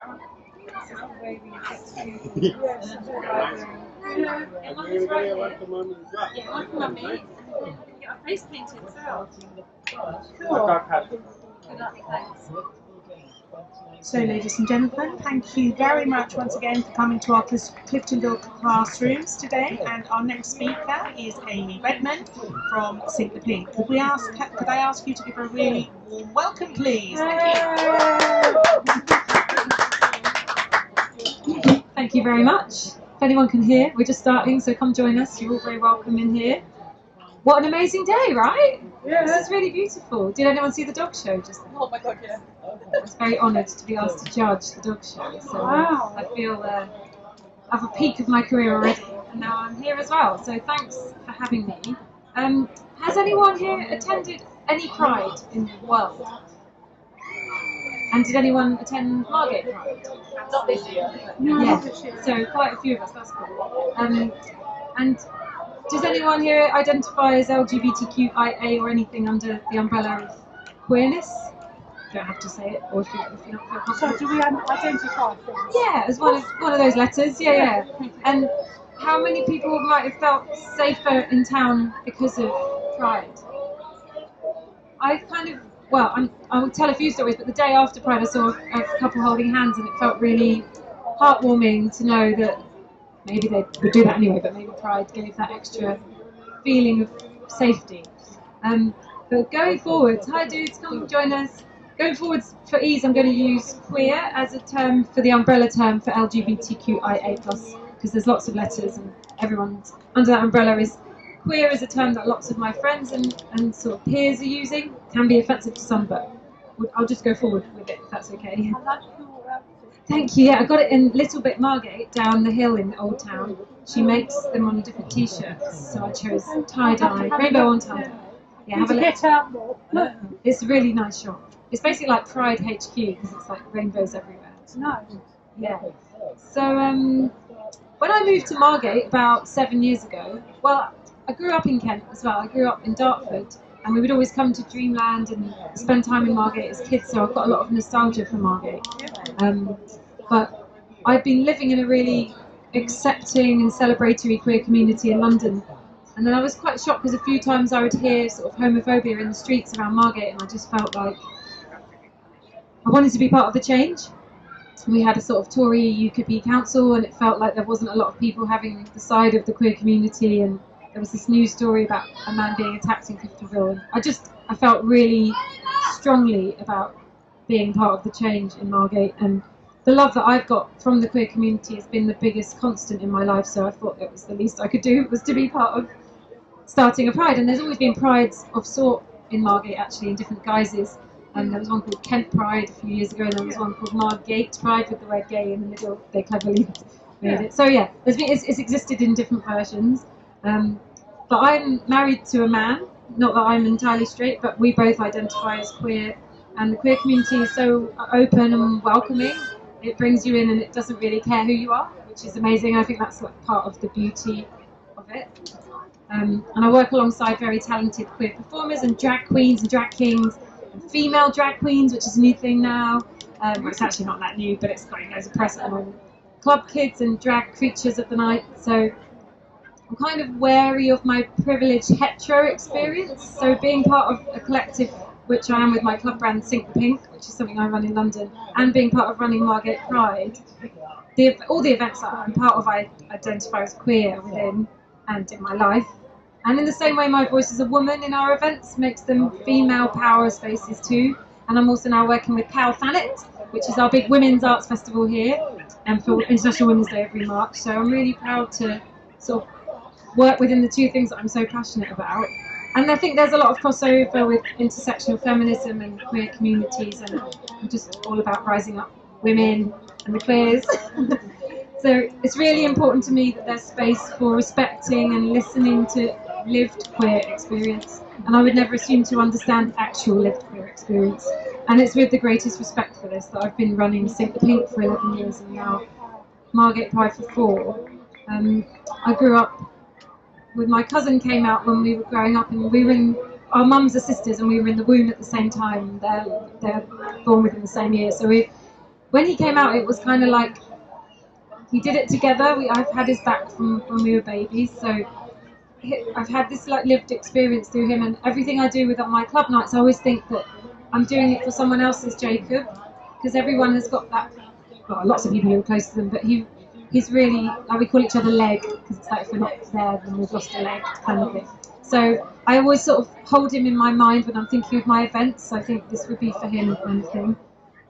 This is the way we get to yeah, one is right here. Yeah, one for mummy. And then we get our face painted as well. Cool. Good luck, thanks. So, ladies and gentlemen, thank you very much once again for coming to our Cliftonville classrooms today. And our next speaker is Amy Redmond from Sink the Pink. Could I ask you to give her a really warm welcome, please? Thank you very much. If anyone can hear, we're just starting, so come join us. You're all very welcome in here. What an amazing day, right? Yeah. This is really beautiful. Did anyone see the dog show just then? Oh my god, yeah. I was very honoured to be asked to judge the dog show. So Wow. I feel I have a peak of my career already, and now I'm here as well. So thanks for having me. Has anyone here attended any Pride in the world? And did anyone attend Margate Pride? Not this year. No, yeah. So quite a few of us. That's cool. And does anyone here identify as LGBTQIA or anything under the umbrella of queerness? You don't have to say it, or if you're not feel comfortable. So do we identify things? Yeah, as one of those letters. Yeah. And how many people might have felt safer in town because of Pride? I will tell a few stories, but the day after Pride I saw a couple holding hands and it felt really heartwarming to know that maybe they would do that anyway, but maybe Pride gave that extra feeling of safety. But going forwards, hi dudes, come join us. Going forwards, for ease, I'm going to use queer as a term for the umbrella term for LGBTQIA+, because there's lots of letters and everyone's under that umbrella is queer is a term that lots of my friends and sort of peers are using. Can be offensive to some, but I'll just go forward with it if that's okay. I like your outfit. Thank you. Yeah, I got it in Little Bit Margate down the hill in Old Town. She makes them on different t-shirts, so I chose tie-dye, rainbow on tie-dye. Yeah, have a look. Get out more. It's a really nice shop. It's basically like Pride HQ because it's like rainbows everywhere. It's nice. Yeah. So when I moved to Margate about 7 years ago, well, I grew up in Kent as well. I grew up in Dartford, and we would always come to Dreamland and spend time in Margate as kids. So I've got a lot of nostalgia for Margate. But I've been living in a really accepting and celebratory queer community in London. And then I was quite shocked because a few times I would hear sort of homophobia in the streets around Margate, and I just felt like I wanted to be part of the change. We had a sort of Tory UKP council, and it felt like there wasn't a lot of people having the side of the queer community, and there was this news story about a man being attacked in Cliftonville, and I felt really strongly about being part of the change in Margate, and the love that I've got from the queer community has been the biggest constant in my life, so I thought it was the least I could do was to be part of starting a Pride. And there's always been prides of sort in Margate, actually, in different guises. There was one called Kent Pride a few years ago, and there was one called Margate Pride with the word gay in the middle. They cleverly made it. So yeah, it's existed in different versions. But I'm married to a man, not that I'm entirely straight, but we both identify as queer, and the queer community is so open and welcoming. It brings you in and it doesn't really care who you are, which is amazing. I think that's like part of the beauty of it. And I work alongside very talented queer performers and drag queens and drag kings and female drag queens, which is a new thing now. It's actually not that new, but it's got loads of press at the moment. Club kids and drag creatures of the night. So I'm kind of wary of my privileged hetero experience. So being part of a collective, which I am with my club brand Sink the Pink, which is something I run in London, and being part of running Margate Pride, all the events that I'm part of I identify as queer within and in my life. And in the same way my voice as a woman in our events makes them female power spaces too. And I'm also now working with Cal Thanet, which is our big women's arts festival here, and for International Women's Day every March. So I'm really proud to sort of work within the two things that I'm so passionate about. And I think there's a lot of crossover with intersectional feminism and queer communities, and I'm just all about rising up women and the queers. So it's really important to me that there's space for respecting and listening to lived queer experience, and I would never assume to understand actual lived queer experience. And it's with the greatest respect for this that I've been running Sink the Pink for 11 years and now Margate Pride for 4. I grew up with my cousin, came out when we were growing up, and we were in, our mums are sisters and we were in the womb at the same time. They're born within the same year, so when he came out, it was kind of like we did it together. I've had his back from when we were babies, so I've had this like lived experience through him, and everything I do with my club nights, I always think that I'm doing it for someone else's Jacob, because everyone has got that. Well, lots of people who are close to them, but he's really, like, we call each other leg, because it's like if we're not there, then we've lost a leg, kind of thing. So I always sort of hold him in my mind when I'm thinking of my events. I think this would be for him, kind of thing.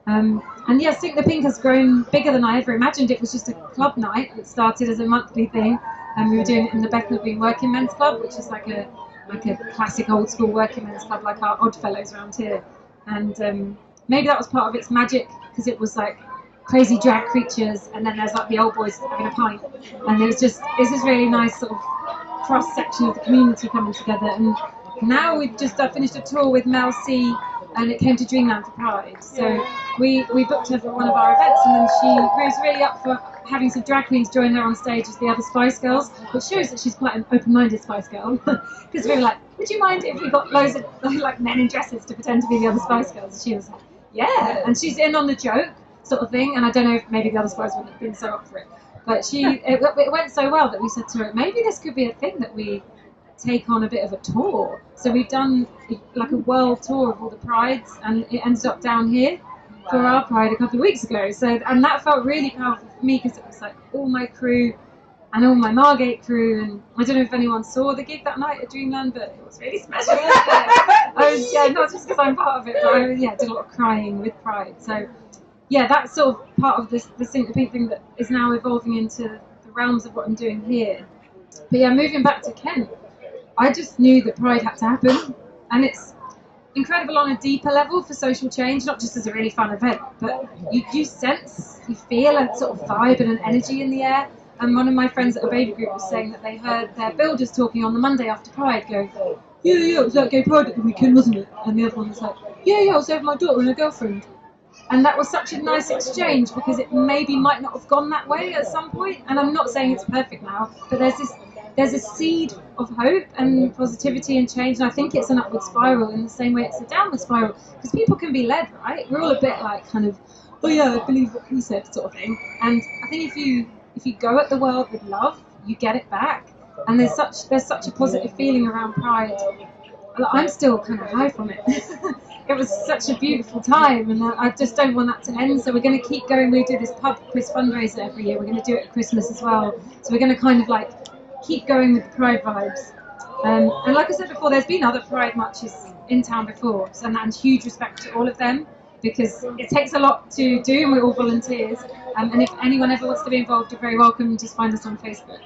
And yeah, Sink the Pink has grown bigger than I ever imagined. It was just a club night. It started as a monthly thing, and we were doing it in the Bethnal Green Working Men's Club, which is like a classic old school working men's club, like our Oddfellows around here. And maybe that was part of its magic, because it was like crazy drag creatures, and then there's like the old boys having a pint, and it's this really nice sort of cross section of the community coming together. And now we've just finished a tour with Mel C, and it came to Dreamland for Pride. So we booked her for one of our events, and then she was really up for having some drag queens join her on stage as the other Spice Girls, which shows that she's quite an open-minded Spice Girl. Because we were like, would you mind if we got loads of like men in dresses to pretend to be the other Spice Girls? And she was like, yeah. And she's in on the joke sort of thing. And I don't know if maybe the other Spice wouldn't have been so up for it. But it went so well that we said to her, maybe this could be a thing that we take on a bit of a tour. So we've done like a world tour of all the prides, and it ended up down here for our pride a couple of weeks ago. So, and that felt really powerful for me, because it was like all my crew and all my Margate crew, and I don't know if anyone saw the gig that night at Dreamland, but it was really special. I was, not just because I'm part of it, but I did a lot of crying with pride. So yeah, that's sort of part of the Sink the Pink thing that is now evolving into the realms of what I'm doing here. But yeah, moving back to Kent, I just knew that Pride had to happen, and it's incredible on a deeper level for social change, not just as a really fun event, but you sense, you feel a sort of vibe and an energy in the air. And one of my friends at a baby group was saying that they heard their builders talking on the Monday after Pride go, yeah, it was like gay Pride at the weekend, wasn't it? And the other one was like, yeah, I was there with my daughter and her girlfriend. And that was such a nice exchange, because it maybe might not have gone that way at some point. And I'm not saying it's perfect now, but there's a seed of hope and positivity and change, and I think it's an upward spiral in the same way it's a downward spiral, because people can be led, right? We're all a bit like kind of, oh yeah, I believe what he said sort of thing. And I think if you go at the world with love, you get it back. And there's such a positive feeling around Pride. I'm still kind of high from it. It was such a beautiful time, and I just don't want that to end. So we're going to keep going. We do this pub quiz fundraiser every year. We're going to do it at Christmas as well. So we're going to kind of like keep going with the Pride vibes. And like I said before, there's been other Pride marches in town before, and huge respect to all of them, because it takes a lot to do, and we're all volunteers. And if anyone ever wants to be involved, you're very welcome. Just find us on Facebook.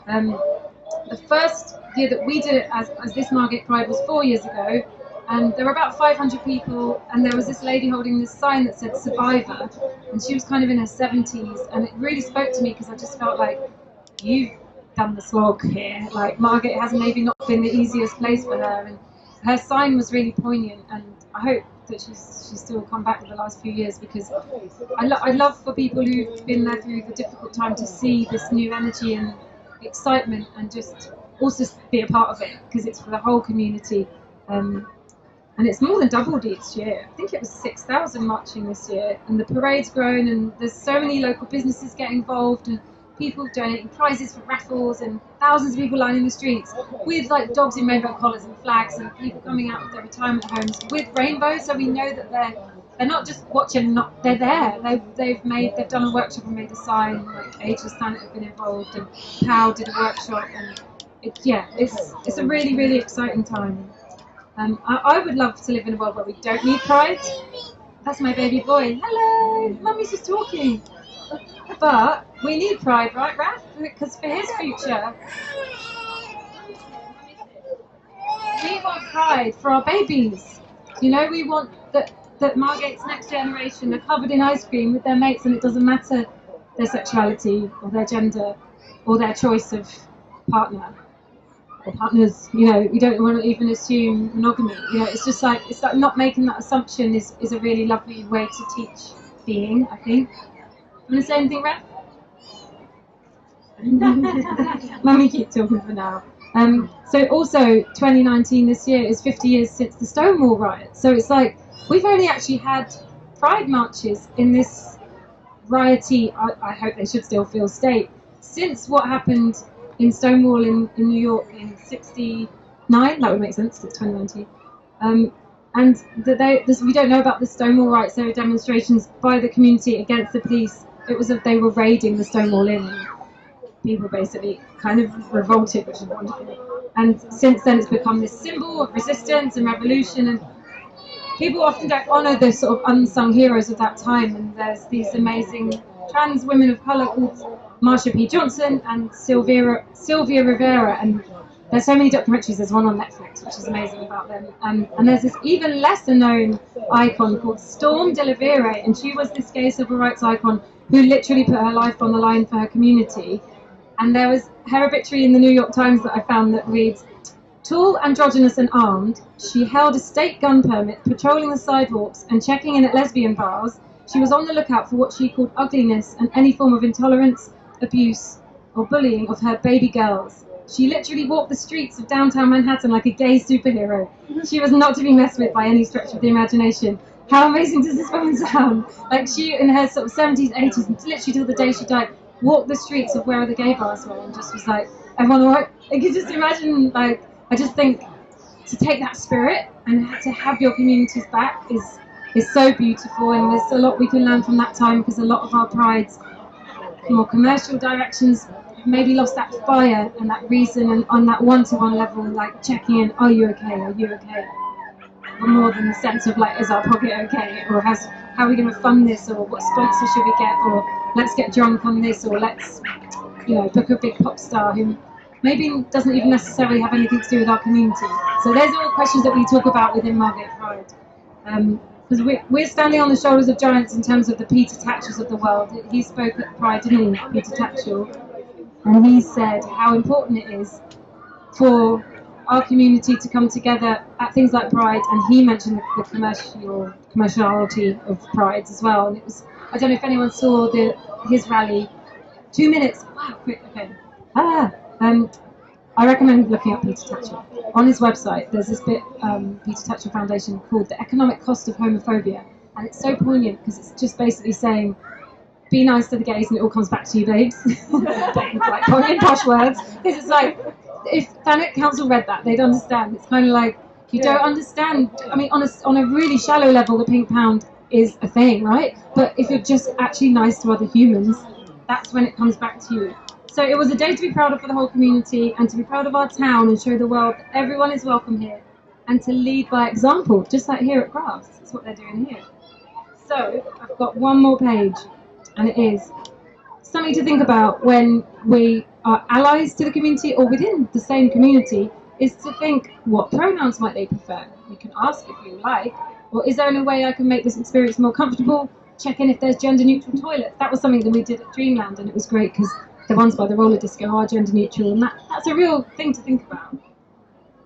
The first year that we did it as this Margate Pride was 4 years ago, and there were about 500 people, and there was this lady holding this sign that said Survivor, and she was kind of in her 70s, and it really spoke to me, because I just felt like, you've done the slog here. Like, Margate has maybe not been the easiest place for her, and her sign was really poignant, and I hope that she's still come back in the last few years, because I love for people who've been there through the difficult time to see this new energy and excitement, and just also be a part of it, because it's for the whole community. And it's more than doubled each year. I think it was 6,000 marching this year, and the parade's grown, and there's so many local businesses getting involved, and people donating prizes for raffles, and thousands of people lining the streets with like dogs in rainbow collars and flags, and people coming out of their retirement homes with rainbows, so we know that they're not just watching, they're there. They've done a workshop and made a sign. Like Ageless Planet have been involved, and Pow did a workshop, and it's a really, really exciting time. I would love to live in a world where we don't need Pride. That's my baby boy. Hello, Mummy's just talking. But we need Pride, right, Raph? Because for his future, we want Pride for our babies. You know, we want that Margate's next generation are covered in ice cream with their mates, and it doesn't matter their sexuality or their gender or their choice of partner or partners. You know, we don't want to even assume monogamy. You know, it's like not making that assumption is a really lovely way to teach being, I think. You want to say anything, Raph? Mummy keep talking for now. So also 2019 this year is 50 years since the Stonewall riot. So it's like we've only actually had Pride marches in this riotty, I hope they should still feel state. Since what happened in Stonewall in New York in '69, that would make sense, it's 2019, and that we don't know about the Stonewall rights. There were demonstrations by the community against the police. It was that they were raiding the Stonewall Inn, and people basically kind of revolted, which is wonderful. And since then it's become this symbol of resistance and revolution, and people often don't honour the sort of unsung heroes of that time, and there's these amazing trans women of colour called Marsha P. Johnson and Sylvia Rivera, and there's so many documentaries. There's one on Netflix which is amazing about them, and there's this even lesser known icon called Storm de Rivera, and she was this gay civil rights icon who literally put her life on the line for her community. And there was her obituary in the New York Times that I found that reads, "Tall, androgynous and armed, she held a state gun permit, patrolling the sidewalks and checking in at lesbian bars. She was on the lookout for what she called ugliness and any form of intolerance, abuse or bullying of her baby girls. She literally walked the streets of downtown Manhattan like a gay superhero. She was not to be messed with by any stretch of the imagination." How amazing does this woman sound? Like, she, in her sort of 70s, 80s, literally till the day she died, walked the streets of where the gay bars were and just was like, everyone all right? I could just imagine, like, I just think to take that spirit and to have your communities back is so beautiful, and there's a lot we can learn from that time, because a lot of our prides, more commercial directions, maybe lost that fire and that reason, and on that one-to-one level, like checking in, are you okay, are you okay? Or more than the sense of like, is our pocket okay, or how are we going to fund this, or what sponsor should we get, or let's get drunk on this, or let's, book a big pop star who maybe doesn't even necessarily have anything to do with our community. So there's all questions that we talk about within Margate Pride. Because we're standing on the shoulders of giants in terms of the Peter Tatchels of the world. He spoke at Pride, didn't he, Peter Tatchell? And he said how important it is for our community to come together at things like Pride, and he mentioned the commerciality of Pride as well. And it was, I don't know if anyone saw his rally. 2 minutes. Wow, quick. Okay. I recommend looking up Peter Tatchell. On his website, there's this bit, Peter Tatchell Foundation, called "The Economic Cost of Homophobia," and it's so poignant because it's just basically saying, be nice to the gays and it all comes back to you, babes. Like, in posh words. Because it's like, if Thanet Council read that, they'd understand. It's kind of like, you don't understand. I mean, on a really shallow level, the pink pound is a thing, right? But if you're just actually nice to other humans, that's when it comes back to you. So it was a day to be proud of for the whole community, and to be proud of our town and show the world that everyone is welcome here, and to lead by example, just like here at Crafts. That's what they're doing here. So I've got one more page, and it is something to think about when we are allies to the community or within the same community, is to think, what pronouns might they prefer? You can ask if you like, or is there any way I can make this experience more comfortable? Check in if there's gender neutral toilets. That was something that we did at Dreamland, and it was great because the ones by the roller disco are gender neutral, and that's a real thing to think about.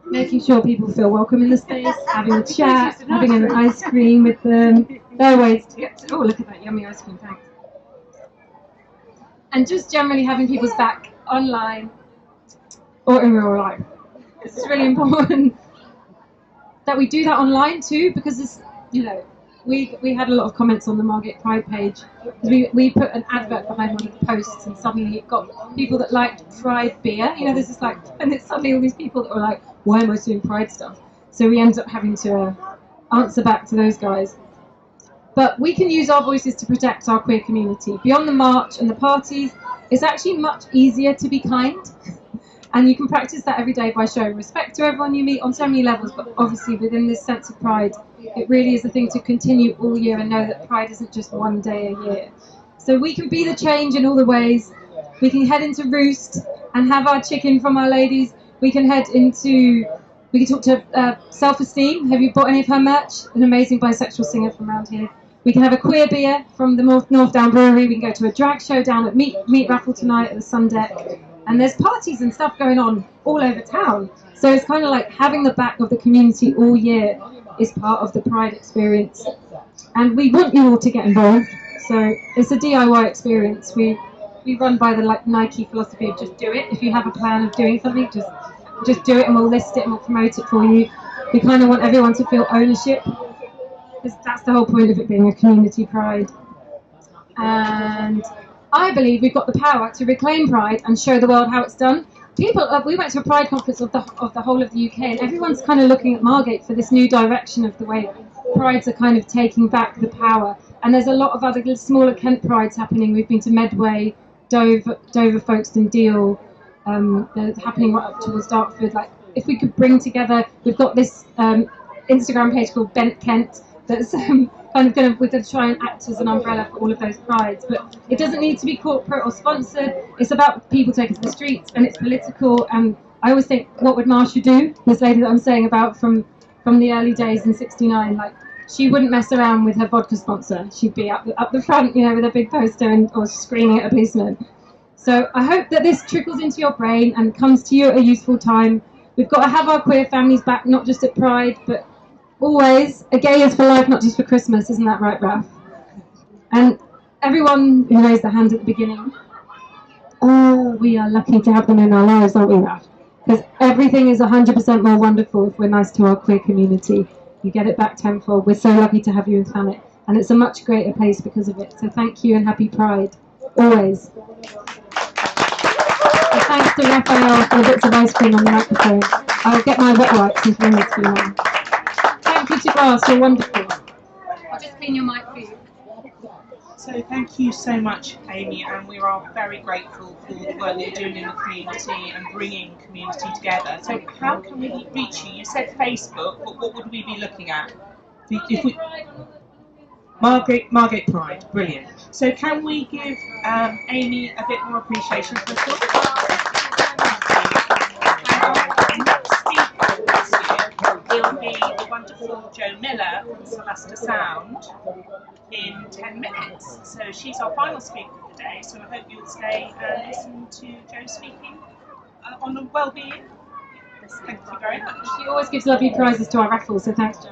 Making sure people feel welcome in the space, having a chat, having an ice cream with them. There are ways to get to, oh, look at that yummy ice cream, thanks. And just generally having people's back online or in real life. It's really important that we do that online too, because it's, we had a lot of comments on the Margate Pride page. We put an advert behind one of the posts, and suddenly it got people that liked Pride beer. There's this and it's suddenly all these people that were like, why am I doing Pride stuff? So we ended up having to answer back to those guys. But we can use our voices to protect our queer community. Beyond the march and the parties, it's actually much easier to be kind. And you can practice that every day by showing respect to everyone you meet on so many levels, but obviously within this sense of pride, it really is a thing to continue all year and know that pride isn't just one day a year. So we can be the change in all the ways. We can head into Roost and have our chicken from our ladies. We can talk to Self-Esteem. Have you bought any of her merch? An amazing bisexual singer from around here. We can have a queer beer from the North Down Brewery. We can go to a drag show down at Meat Raffle tonight at the Sun Deck. And there's parties and stuff going on all over town. So it's kind of like having the back of the community all year is part of the Pride experience. And we want you all to get involved. So it's a DIY experience. We run by the Nike philosophy of just do it. If you have a plan of doing something, just do it, and we'll list it and we'll promote it for you. We kind of want everyone to feel ownership, because that's the whole point of it being a community pride. and I believe we've got the power to reclaim Pride and show the world how it's done. We went to a Pride conference of the whole of the UK, and everyone's kind of looking at Margate for this new direction of the way Prides are kind of taking back the power. And there's a lot of other smaller Kent Prides happening. We've been to Medway, Dover, Folkestone, Deal. They're happening right up towards Dartford. Like, if we could bring together, we've got this Instagram page called Bent Kent that's we're going to try and act as an umbrella for all of those prides. But it doesn't need to be corporate or sponsored. It's about people taking to the streets, and it's political. And I always think, what would Marsha do? This lady that I'm saying about from the early days in '69, like, she wouldn't mess around with her vodka sponsor. She'd be up the front, with a big poster or screaming at a policeman. So I hope that this trickles into your brain and comes to you at a useful time. We've got to have our queer families back, not just at Pride, but always. A gay is for life, not just for Christmas. Isn't that right, Ralph? And everyone who raised their hands at the beginning, we are lucky to have them in our lives, aren't we, Ralph? Because everything is 100% more wonderful if we're nice to our queer community. You get it back tenfold. We're so lucky to have you in Thanet, and it's a much greater place because of it. So thank you and happy Pride, always. And thanks to Raphael for the bits of ice cream on the microphone. I'll get my wet wipes and bring it to you. Thank you to Grass, you're wonderful. I'll just clean your mic for you. So thank you so much, Amy, and we are very grateful for the work that you're doing in the community and bringing community together. So how can we reach you? You said Facebook, but what would we be looking at? Margate Pride, brilliant. So can we give Amy a bit more appreciation for this one? Will be the wonderful Jo Miller from Sylvester Sound in 10 minutes. So she's our final speaker of the day, so I hope you'll stay and listen to Jo speaking on well-being. Thank you very much. She always gives lovely prizes to our raffles, so thanks, Jo.